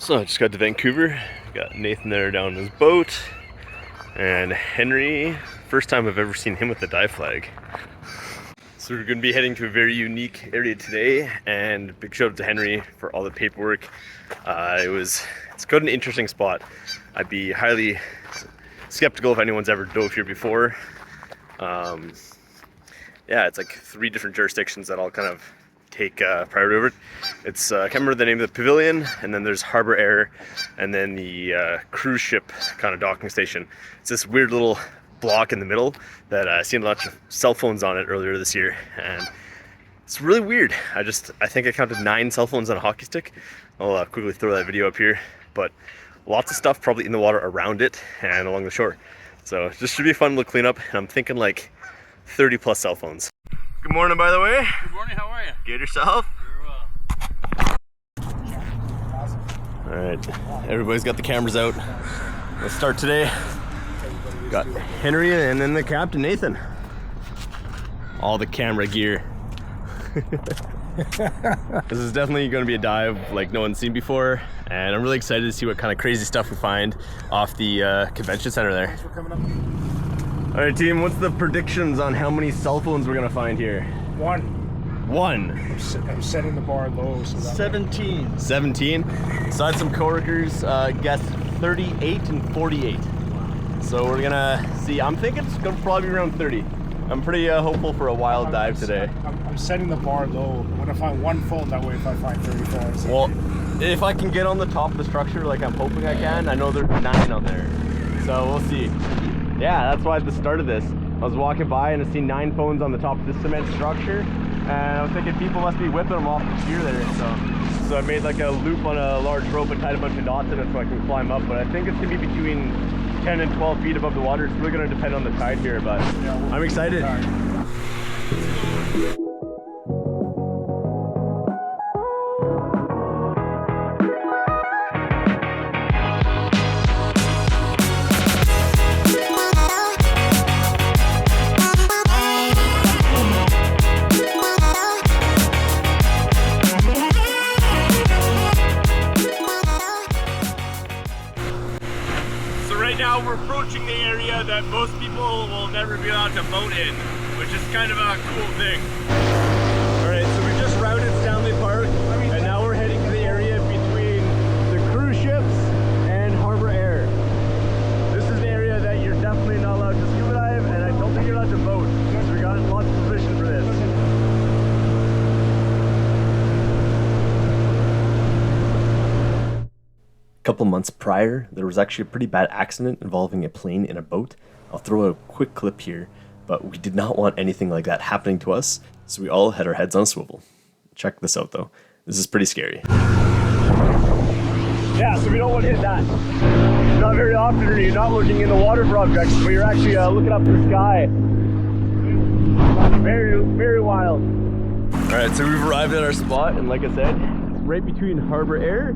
So I just got to Vancouver, got Nathan there down in his boat, and Henry, first time I've ever seen him with the dive flag. So we're going to be heading to a very unique area today, and big shout out to Henry for all the paperwork. It's quite an interesting spot. I'd be highly skeptical if anyone's ever dove here before. Yeah, it's like 3 different jurisdictions that all kind of take priority over it. It's I can't remember the name of the pavilion, and then there's Harbor Air, and then the cruise ship kind of docking station. It's this weird little block in the middle that I seen lots of cell phones on it earlier this year, and it's really weird. I think I counted 9 cell phones on a hockey stick. I'll quickly throw that video up here, but lots of stuff probably in the water around it and along the shore. So this should be a fun little cleanup, and I'm thinking like 30 plus cell phones. Good morning, by the way. Good morning, how are you? Get yourself. Very well. All right, everybody's got the cameras out. Let's start today. Got Henry and then the captain, Nathan. All the camera gear. This is definitely going to be a dive like no one's seen before, and I'm really excited to see what kind of crazy stuff we find off the convention center there. Thanks for coming up. All right, team, what's the predictions on how many cell phones we're going to find here? 1. 1. I'm setting the bar low. So 17. 17? So I had some coworkers guess 38 and 48. So we're gonna see. I'm thinking it's gonna probably be around 30. I'm pretty hopeful for a wild dive today. I'm setting the bar low. I'm gonna find 1 phone that way if I find 35. Well, if I can get on the top of the structure like I'm hoping I can, I know there's 9 on there. So we'll see. Yeah, that's why at the start of this, I was walking by and I seen 9 phones on the top of this cement structure, and I was thinking people must be whipping them off the pier there. So I made like a loop on a large rope and tied a bunch of knots in it so I can climb up. But I think it's gonna be between 10 and 12 feet above the water. It's really going to depend on the tide here, but yeah, I'm excited. Now we're approaching the area that most people will never be allowed to boat in, which is kind of a cool thing. Alright, so we just routed Stanley Park, and now we're heading to the area between the cruise ships and Harbor Air. This is an area that you're definitely not allowed to scuba dive, and I don't think you're allowed to boat, so we got lots of permission for this. A couple months prior, there was actually a pretty bad accident involving a plane and a boat. I'll throw a quick clip here, but we did not want anything like that happening to us, so we all had our heads on a swivel. Check this out though. This is pretty scary. Yeah, so we don't want to hit that. Not very often are you not looking in the water for objects, but you're actually looking up at the sky. Very, very wild. Alright, so we've arrived at our spot, and like I said, it's right between Harbor Air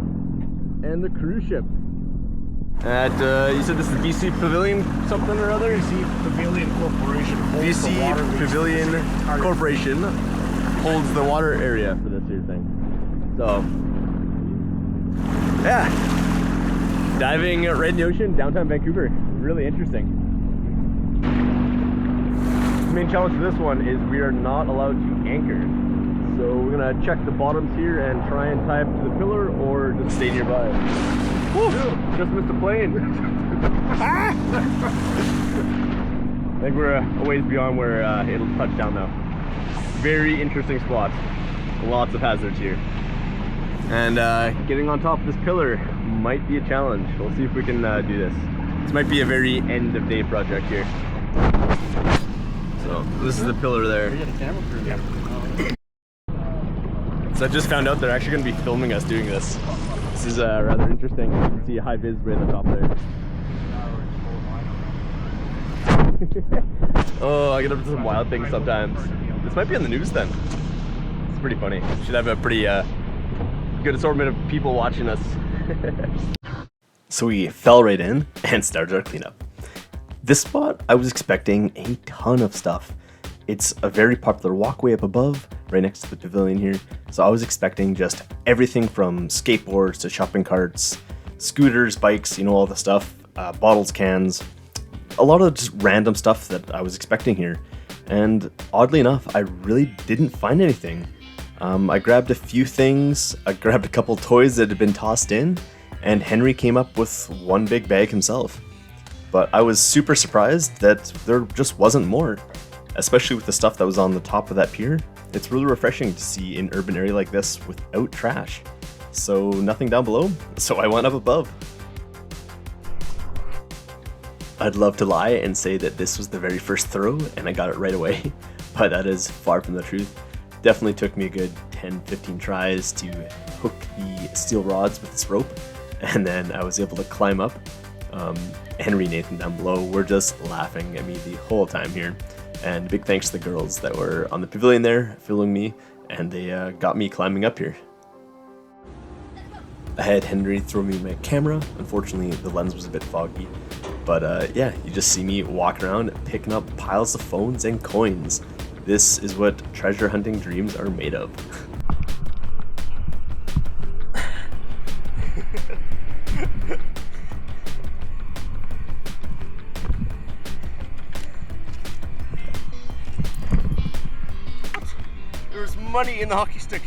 and the cruise ship. At you said this is BC Pavilion something or other? BC Pavilion Corporation. BC Pavilion Corporation holds the water area for this here thing. So yeah, diving right in the ocean, downtown Vancouver. Really interesting. The main challenge for this one is we are not allowed to anchor. So we're gonna check the bottoms here and try and tie up to the pillar or just stay nearby. Woo! Just missed the plane. I think we're a ways beyond where it'll touch down now. Very interesting spot. Lots of hazards here. And getting on top of this pillar might be a challenge. We'll see if we can do this. This might be a very end of day project here. So this is the pillar there. We got a camera crew there. So I just found out they're actually going to be filming us doing this. This is rather interesting. You can see a high vis right at the top there. Oh, I get up to some wild things sometimes. This might be on the news then. It's pretty funny. Should have a pretty good assortment of people watching us. So we fell right in and started our cleanup. This spot, I was expecting a ton of stuff. It's a very popular walkway up above, right next to the pavilion here. So I was expecting just everything from skateboards to shopping carts, scooters, bikes, you know, all the stuff, bottles, cans, a lot of just random stuff that I was expecting here. And oddly enough, I really didn't find anything. I grabbed a few things, I grabbed a couple toys that had been tossed in, and Henry came up with one big bag himself. But I was super surprised that there just wasn't more, especially with the stuff that was on the top of that pier. It's really refreshing to see an urban area like this without trash. So nothing down below, so I went up above. I'd love to lie and say that this was the very first throw and I got it right away, but that is far from the truth. Definitely took me a good 10-15 tries to hook the steel rods with this rope, and then I was able to climb up. Henry and Nathan down below were just laughing at me the whole time here, and big thanks to the girls that were on the pavilion there filming me, and they got me climbing up here. I had Henry throw me my camera. Unfortunately, the lens was a bit foggy, but yeah, you just see me walk around picking up piles of phones and coins. This is what treasure hunting dreams are made of. There's money in the hockey stick.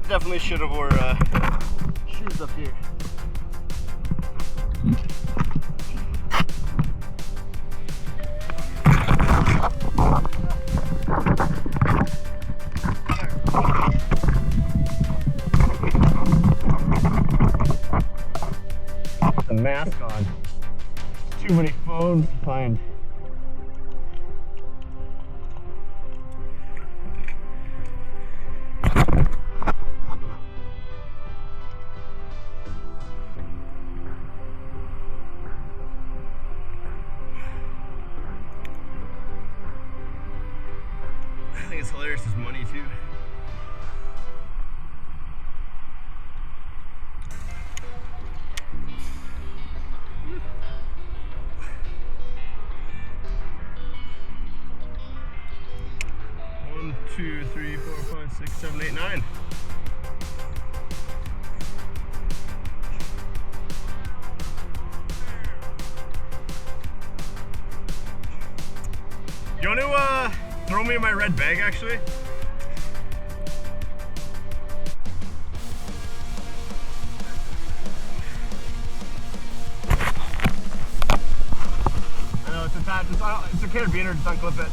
Definitely should have wore shoes up here. The mask on. Too many phones to find. I think it's hilarious, there's money too. One, two, three, four, five, six, seven, eight, nine. You want to throw me my red bag actually? I know it's attached. It's a carabiner, just unclip it.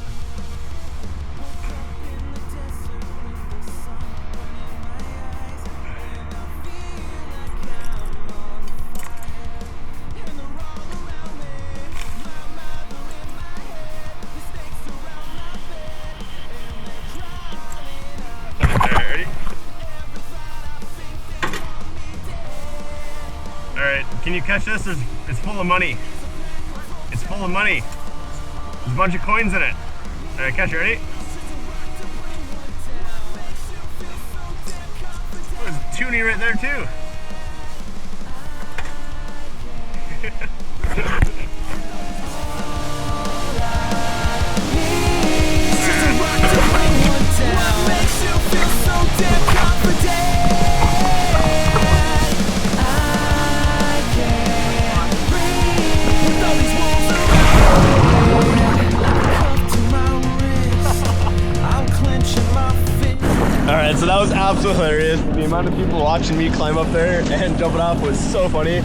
Can you catch this? It's full of money. It's full of money. There's a bunch of coins in it. Alright, catch it, ready? Oh, there's a toonie right there too. Alright, so that was absolutely hilarious. The amount of people watching me climb up there and jumping off was so funny.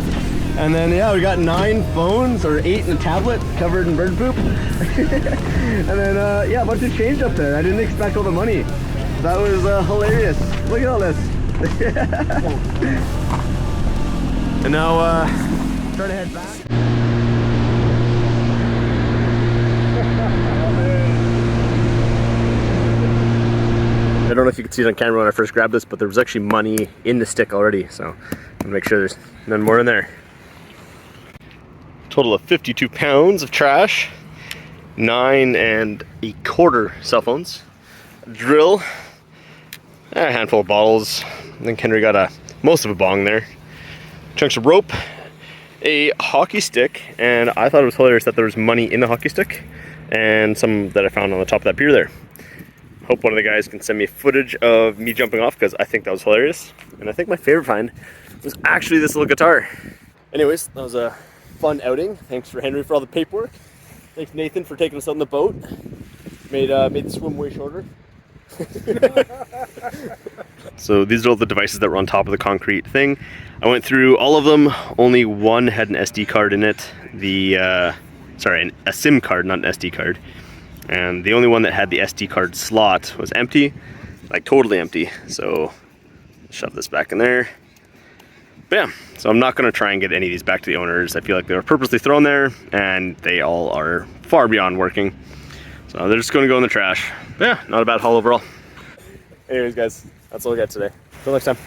And then yeah, we got 9 phones or 8 in a tablet covered in bird poop. And then yeah, a bunch of change up there. I didn't expect all the money. That was hilarious. Look at all this. And now trying to head back. I don't know if you can see it on camera when I first grabbed this, but there was actually money in the stick already, so I'll make sure there's none more in there. Total of 52 pounds of trash, 9 1/4 cell phones, a drill, a handful of bottles. I think Henry got most of a bong there. Chunks of rope, a hockey stick, and I thought it was hilarious that there was money in the hockey stick, and some that I found on the top of that pier there. Hope one of the guys can send me footage of me jumping off, because I think that was hilarious. And I think my favorite find was actually this little guitar. Anyways, that was a fun outing. Thanks for Henry for all the paperwork. Thanks Nathan for taking us out on the boat. Made the swim way shorter. So these are all the devices that were on top of the concrete thing. I went through all of them. Only one had an SD card in it. A SIM card, not an SD card. And the only one that had the SD card slot was empty, like totally empty. So shove this back in there. But yeah, so I'm not going to try and get any of these back to the owners. I feel like they were purposely thrown there, and they all are far beyond working. So they're just going to go in the trash. But yeah, not a bad haul overall. Anyways, guys, that's all I got today. Till next time.